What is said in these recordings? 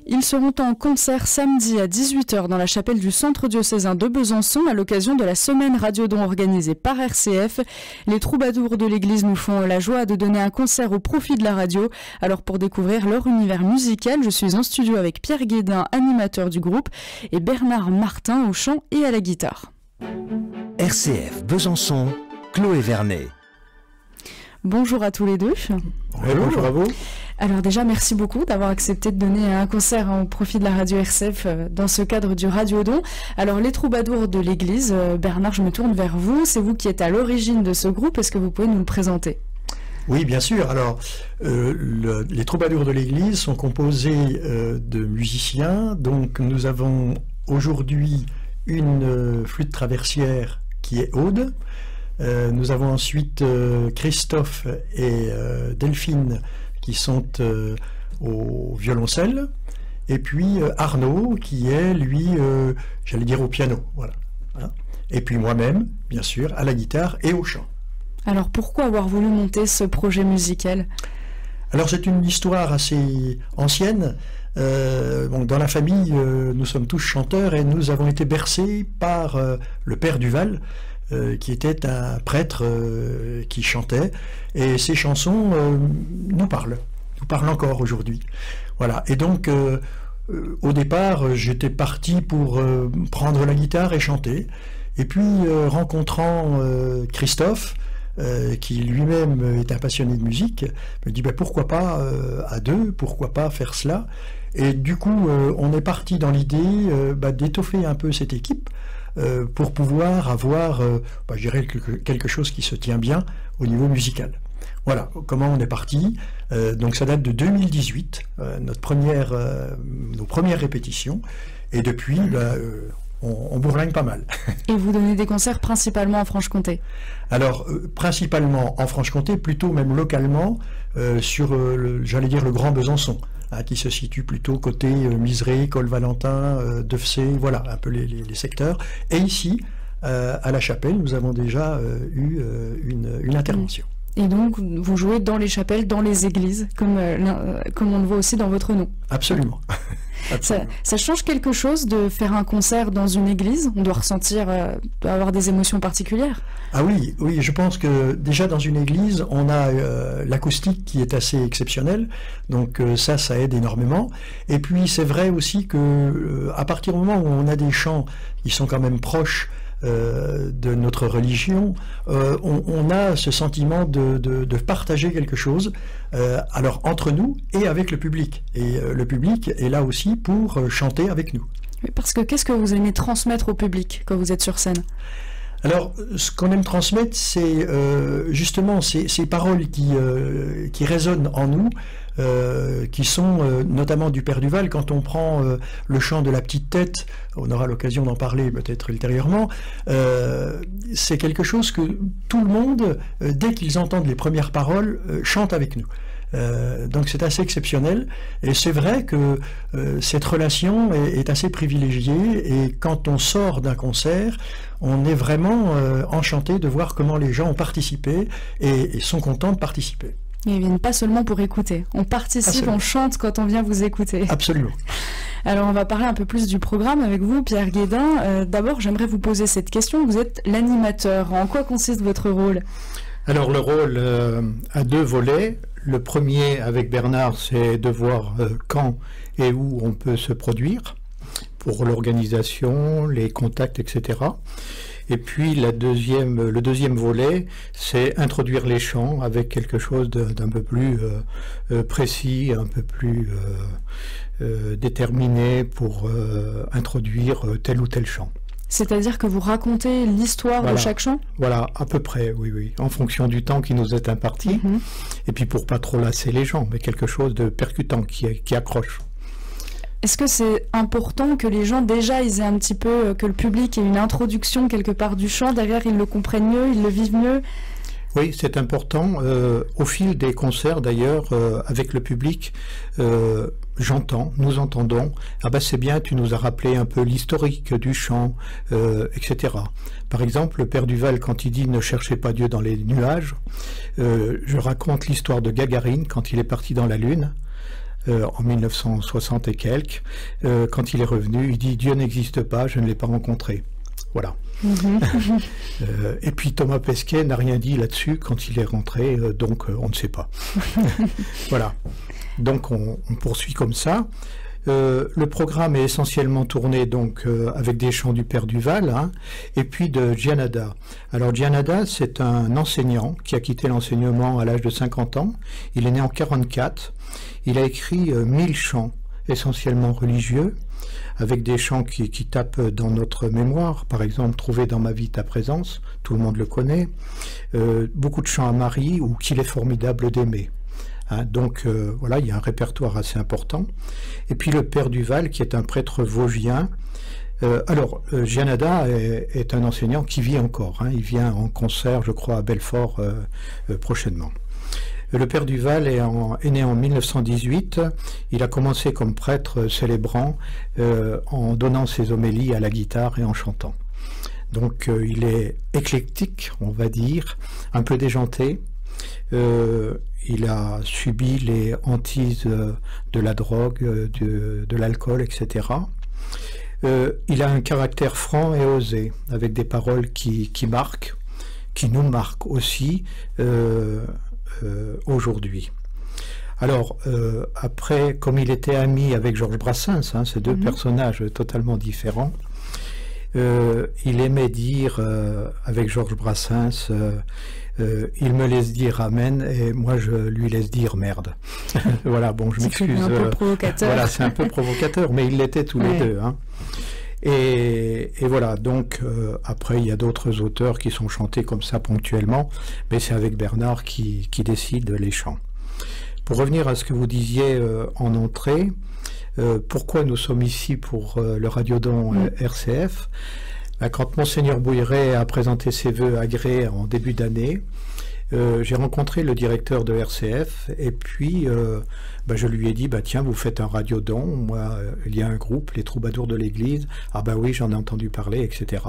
Ils seront en concert samedi à 18 h dans la chapelle du Centre diocésain de Besançon à l'occasion de la semaine Radiodon organisée par RCF. Les troubadours de l'église nous font la joie de donner un concert au profit de la radio. Alors pour découvrir leur univers musical, je suis en studio avec Pierre Guédin, animateur du groupe, et Bernard Martin au chant et à la guitare. RCF Besançon, Chloé Vernet. Bonjour à tous les deux. Bonjour à vous. Alors déjà, merci beaucoup d'avoir accepté de donner un concert au profit de la radio RCF dans ce cadre du Radiodon. Alors les troubadours de l'église, Bernard, je me tourne vers vous. C'est vous qui êtes à l'origine de ce groupe. Est-ce que vous pouvez nous le présenter ? Oui, bien sûr. Alors, les troubadours de l'église sont composés de musiciens. Donc nous avons aujourd'hui une flûte traversière qui est Aude. Nous avons ensuite Christophe et Delphine qui sont au violoncelle, et puis Arnaud qui est, lui, j'allais dire au piano. Voilà. Et puis moi-même, bien sûr, à la guitare et au chant. Alors pourquoi avoir voulu monter ce projet musical ? Alors c'est une histoire assez ancienne. Bon, dans la famille, nous sommes tous chanteurs et nous avons été bercés par le père Duval, qui était un prêtre qui chantait, et ces chansons nous parlent encore aujourd'hui. Voilà. Et donc, au départ, j'étais parti pour prendre la guitare et chanter, et puis rencontrant Christophe, qui lui-même est un passionné de musique, me dit pourquoi pas à deux, pourquoi pas faire cela. Et du coup, on est parti dans l'idée d'étoffer un peu cette équipe, pour pouvoir avoir, je dirais, quelque chose qui se tient bien au niveau musical. Voilà comment on est parti. Donc ça date de 2018, nos premières répétitions, et depuis, on bourlingue pas mal. Et vous donnez des concerts principalement en Franche-Comté ? Alors, principalement en Franche-Comté, plutôt même localement, sur, j'allais dire, le Grand Besançon, qui se situe plutôt côté Miseré, Col-Valentin, Defsé, voilà, un peu les secteurs. Et ici, à la chapelle, nous avons déjà eu une intervention. Et donc, vous jouez dans les chapelles, dans les églises, comme on le voit aussi dans votre nom. Absolument. Ça change quelque chose de faire un concert dans une église ? On doit ressentir, doit avoir des émotions particulières. Ah oui, je pense que déjà dans une église, on a l'acoustique qui est assez exceptionnelle, donc ça aide énormément. Et puis c'est vrai aussi que à partir du moment où on a des chants qui sont quand même proches de notre religion, on a ce sentiment de partager quelque chose, alors entre nous et avec le public. Et le public est là aussi pour chanter avec nous. Oui, parce que qu'est-ce que vous aimez transmettre au public quand vous êtes sur scène ? Alors, ce qu'on aime transmettre, c'est justement ces paroles qui résonnent en nous, qui sont notamment du Père Duval. Quand on prend le chant de la petite tête, on aura l'occasion d'en parler peut-être ultérieurement, c'est quelque chose que tout le monde, dès qu'ils entendent les premières paroles, chante avec nous. Donc c'est assez exceptionnel, et c'est vrai que cette relation est assez privilégiée, et quand on sort d'un concert, on est vraiment enchanté de voir comment les gens ont participé et sont contents de participer. Ils viennent pas seulement pour écouter, on participe, absolument. On chante quand on vient vous écouter. Absolument. Alors on va parler un peu plus du programme avec vous, Pierre Guédin. D'abord, j'aimerais vous poser cette question. Vous êtes l'animateur. En quoi consiste votre rôle ? Alors le rôle a deux volets. Le premier, avec Bernard, c'est de voir quand et où on peut se produire pour l'organisation, les contacts, etc. Et puis le deuxième volet, c'est introduire les chants avec quelque chose d'un peu plus précis, un peu plus déterminé pour introduire tel ou tel chant. C'est-à-dire que vous racontez l'histoire de chaque chant ? Voilà, à peu près, oui, en fonction du temps qui nous est imparti. Et puis pour pas trop lasser les gens, mais quelque chose de percutant qui accroche. Est-ce que c'est important que les gens, déjà, ils aient un petit peu, que le public ait une introduction quelque part du chant, derrière ils le comprennent mieux, ils le vivent mieux ? Oui, c'est important. Au fil des concerts, d'ailleurs, avec le public, nous entendons, ah ben c'est bien, tu nous as rappelé un peu l'historique du chant, etc. Par exemple, le Père Duval, quand il dit « Ne cherchez pas Dieu dans les nuages », je raconte l'histoire de Gagarine quand il est parti dans la Lune. en 1960 et quelques. Quand il est revenu, il dit « Dieu n'existe pas, je ne l'ai pas rencontré ». Voilà. Et puis Thomas Pesquet n'a rien dit là-dessus quand il est rentré, donc on ne sait pas. Voilà. Donc on poursuit comme ça. Le programme est essentiellement tourné donc avec des chants du Père Duval, hein, et puis de Gianada. Alors Gianada, c'est un enseignant qui a quitté l'enseignement à l'âge de 50 ans. Il est né en 44. Il a écrit 1000 chants, essentiellement religieux, avec des chants qui tapent dans notre mémoire. Par exemple, « Trouvé dans ma vie ta présence », tout le monde le connaît. Beaucoup de chants à Marie ou « Qu'il est formidable d'aimer ». Hein, donc voilà, il y a un répertoire assez important. Et puis le Père Duval, qui est un prêtre vosgien. Gianada est un enseignant qui vit encore. Hein, il vient en concert, je crois, à Belfort prochainement. Le Père Duval est né en 1918. Il a commencé comme prêtre célébrant en donnant ses homélies à la guitare et en chantant. Donc il est éclectique, on va dire, un peu déjanté. Il a subi les hantises de la drogue, de l'alcool, etc. Il a un caractère franc et osé, avec des paroles qui marquent, qui nous marquent aussi aujourd'hui. Alors, après, comme il était ami avec Georges Brassens, hein, ces deux personnages totalement différents, il aimait dire avec Georges Brassens il me laisse dire amen et moi je lui laisse dire merde. Voilà, bon, je m'excuse. C'est un peu provocateur. Voilà, c'est un peu provocateur, mais ils l'étaient tous les deux. Hein. Et voilà, donc après il y a d'autres auteurs qui sont chantés comme ça ponctuellement, mais c'est avec Bernard qui décide les chants. Pour revenir à ce que vous disiez en entrée, pourquoi nous sommes ici pour le Radiodon RCF? Quand Monseigneur Bouilleret a présenté ses vœux agréés en début d'année, j'ai rencontré le directeur de RCF et puis je lui ai dit tiens, vous faites un radiodon, moi il y a un groupe, les Troubadours de l'Église, ah oui, j'en ai entendu parler, etc.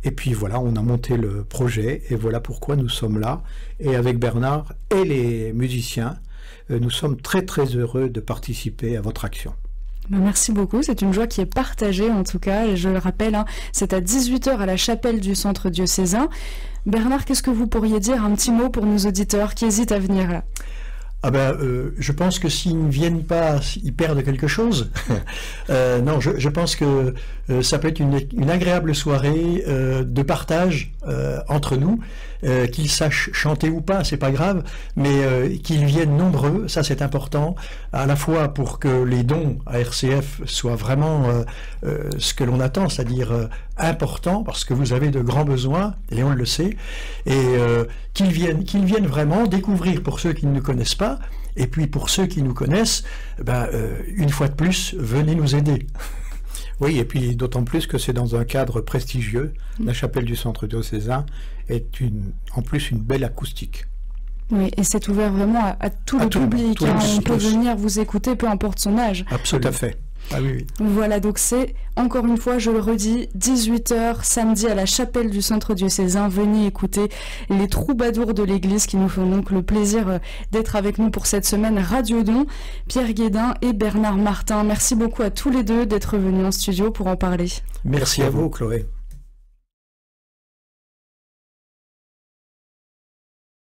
Et puis voilà, on a monté le projet et voilà pourquoi nous sommes là. Et avec Bernard et les musiciens, nous sommes très très heureux de participer à votre action. Merci beaucoup, c'est une joie qui est partagée en tout cas, et je le rappelle, hein, c'est à 18h à la chapelle du centre diocésain. Bernard, qu'est-ce que vous pourriez dire, un petit mot pour nos auditeurs qui hésitent à venir là? Je pense que s'ils ne viennent pas, ils perdent quelque chose. Non, je pense que ça peut être une agréable soirée de partage entre nous. Qu'ils sachent chanter ou pas, c'est pas grave, mais qu'ils viennent nombreux, ça c'est important, à la fois pour que les dons à RCF soient vraiment ce que l'on attend, c'est-à-dire important, parce que vous avez de grands besoins, et on le sait, et qu'ils viennent vraiment découvrir pour ceux qui ne nous connaissent pas, et puis pour ceux qui nous connaissent, une fois de plus, venez nous aider. Oui, et puis d'autant plus que c'est dans un cadre prestigieux. La chapelle du centre diocésain est en plus une belle acoustique. Oui, et c'est ouvert vraiment à tout le public. On peut venir vous écouter, peu importe son âge. Absolument. Tout à fait. Ah oui. Voilà, donc c'est, encore une fois, je le redis, 18h samedi à la chapelle du centre diocésain. Venez écouter les Troubadours de l'Église qui nous font donc le plaisir d'être avec nous pour cette semaine Radiodon. Pierre Guédin et Bernard Martin, merci beaucoup à tous les deux d'être venus en studio pour en parler. Merci à vous, Chloé.